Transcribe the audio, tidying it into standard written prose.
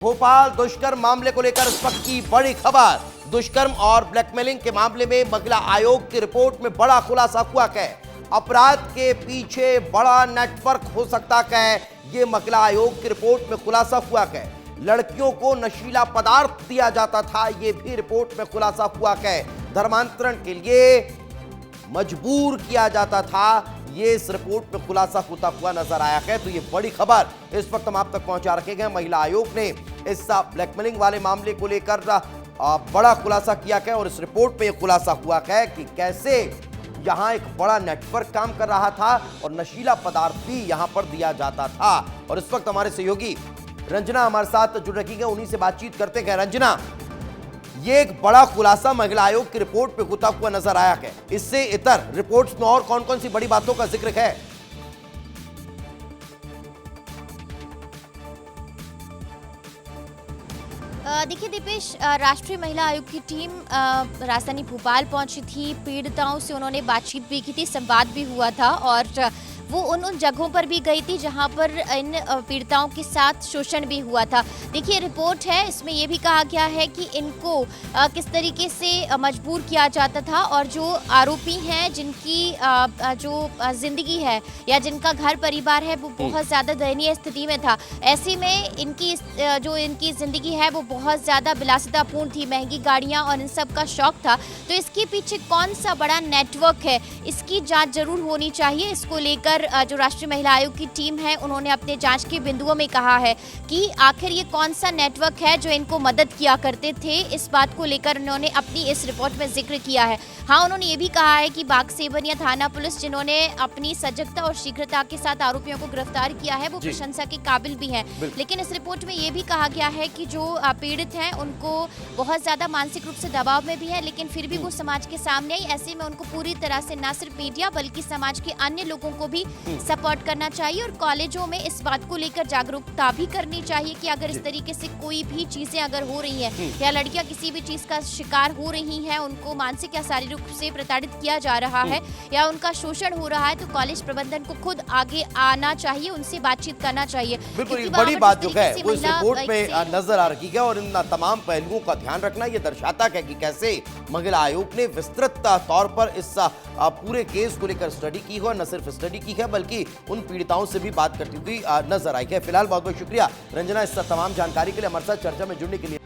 भोपाल दुष्कर्म मामले को लेकर इस वक्त की बड़ी खबर। दुष्कर्म और ब्लैकमेलिंग के मामले में महिला आयोग की रिपोर्ट में बड़ा खुलासा हुआ है। अपराध के पीछे बड़ा नेटवर्क हो सकता है, ये महिला आयोग की रिपोर्ट में खुलासा हुआ है। लड़कियों को नशीला पदार्थ दिया जाता था, ये भी रिपोर्ट में खुलासा हुआ है। धर्मांतरण के लिए मजबूर किया जाता था, ये इस रिपोर्ट में खुलासा होता हुआ नजर आया है। तो ये बड़ी खबर इस वक्त हम आप तक पहुंचा रखे गए। महिला आयोग ने इस ब्लैकमेलिंग वाले मामले को लेकर बड़ा खुलासा किया है और इस रिपोर्ट में यह खुलासा हुआ है कि कैसे यहां एक बड़ा नेटवर्क काम कर रहा था और नशीला पदार्थ भी यहां पर दिया जाता था। और इस वक्त हमारे सहयोगी रंजना हमारे साथ जुड़ रखी है, उन्हीं से बातचीत करते हैं। रंजना, ये एक बड़ा खुलासा महिला आयोग की रिपोर्ट पे होता हुआ नजर आया है। इससे इतर रिपोर्ट्स में और कौन कौन सी बड़ी बातों का जिक्र है? देखिए दीपेश, राष्ट्रीय महिला आयोग की टीम राजधानी भोपाल पहुंची थी। पीड़िताओं से उन्होंने बातचीत भी की थी, संवाद भी हुआ था और वो उन जगहों पर भी गई थी जहां पर इन पीड़िताओं के साथ शोषण भी हुआ था। देखिए रिपोर्ट है, इसमें ये भी कहा गया है कि इनको किस तरीके से मजबूर किया जाता था और जो आरोपी हैं जिनकी जो जिंदगी है या जिनका घर परिवार है वो बहुत ज़्यादा दयनीय स्थिति में था, ऐसे में इनकी जो इनकी ज़िंदगी है वो बहुत ज़्यादा विलासितापूर्ण थी, महंगी गाड़ियाँ और इन सब का शौक था। तो इसके पीछे कौन सा बड़ा नेटवर्क है, इसकी जाँच जरूर होनी चाहिए। इसको लेकर जो राष्ट्रीय महिला आयोग की टीम है उन्होंने अपने जांच के बिंदुओं में कहा है कि आखिर ये कौन सा नेटवर्क है जो इनको मदद किया करते थे। इस बात को लेकर उन्होंने अपनी इस रिपोर्ट में जिक्र किया है। हाँ, उन्होंने ये भी कहा है कि बाग सेवनिया थाना पुलिस जिन्होंने अपनी सजगता और शीघ्रता के साथ आरोपियों को गिरफ्तार किया है वो प्रशंसा के काबिल भी है। लेकिन इस रिपोर्ट में ये भी कहा गया है कि जो पीड़ित हैं उनको बहुत ज्यादा मानसिक रूप से दबाव में भी है, लेकिन फिर भी वो समाज के सामने आई। ऐसे में उनको पूरी तरह से न सिर्फ मीडिया बल्कि समाज के अन्य लोगों को भी सपोर्ट करना चाहिए और कॉलेजों में इस बात को लेकर जागरूकता भी करनी चाहिए कि अगर इस तरीके से कोई भी चीजें अगर हो रही हैं या लड़कियां किसी भी चीज का शिकार हो रही हैं, उनको मानसिक या शारीरिक रूप से प्रताड़ित किया जा रहा है या उनका शोषण हो रहा है, तो कॉलेज प्रबंधन को खुद आगे आना चाहिए, उनसे बातचीत करना चाहिए। बिल्कुल बड़ी बात जो है वो इस रिपोर्ट में नजर आ रही है और इन तमाम पहलुओं का ध्यान रखना ये दर्शाता है कि कैसे महिला आयोग ने विस्तृत तौर पर इस पूरे केस को लेकर स्टडी की है और न सिर्फ स्टडी की है बल्कि उन पीड़िताओं से भी बात करती हुई नजर आई है। फिलहाल बहुत बहुत शुक्रिया रंजना इस तमाम जानकारी के लिए, हमारे साथ चर्चा में जुड़ने के लिए।